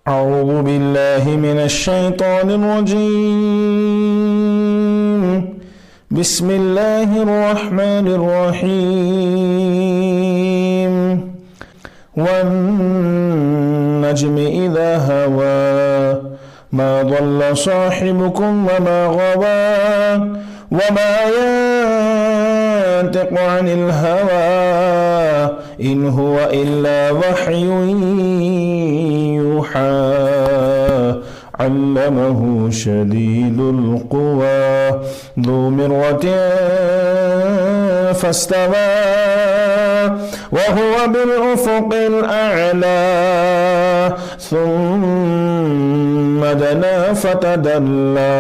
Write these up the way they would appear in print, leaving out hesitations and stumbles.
أعوذ بالله من الشيطان الرجيم. بسم الله الرحمن الرحيم. والنجم إذا هوى ما ضل صاحبكم وما غوى وما ينطق عن الهوى إن هو إلا وحي يوحى علمه شديد القوى ذو مرة فاستوى وهو بالأفق الأعلى ثم دنا فتدلى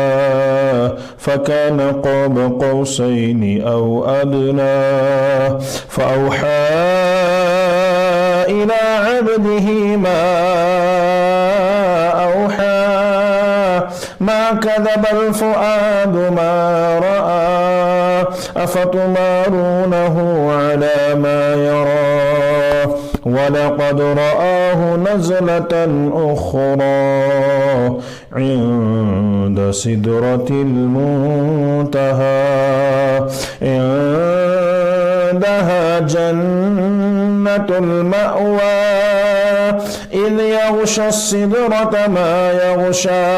فكان قاب قوسين أو أدنى فأوحى إلى عبده ما أوحى ما كذب الفؤاد ما رأى أفتمارونه على ما يرى ولقد رآه نزلة أخرى عند سدرة المنتهى عندها جنة المأوى إذ يغشى السدرة ما يغشى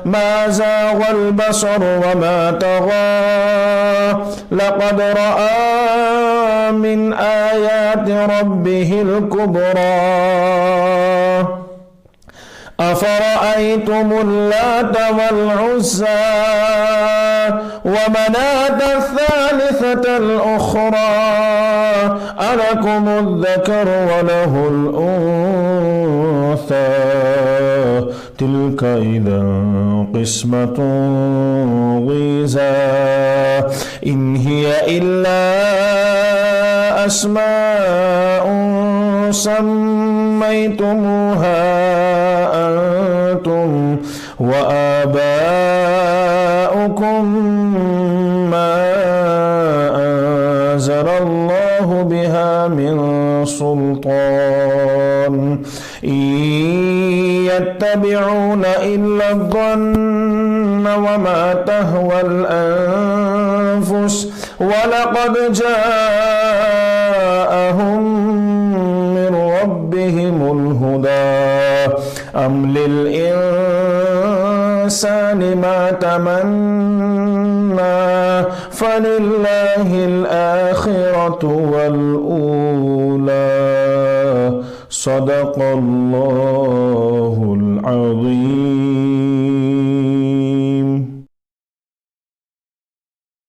ما زاغ البصر وما طغى لقد رأى من آيات ربه الكبرى أفرأيتم اللات والعزى ومناة الثالثة الأخرى ألكم الذكر وله الأنثى تلك إذا قسمة ضيزى إن هي إلا أسماء سميتموها أنتم وآباؤكم ما أنزل الله بها من سلطان إن يتبعون إلا الظن وما تهوى الأنفس ولقد جاءهم من ربهم الهدى أم للإنسان ما تمنى فلله الآخرة والأولى صدق الله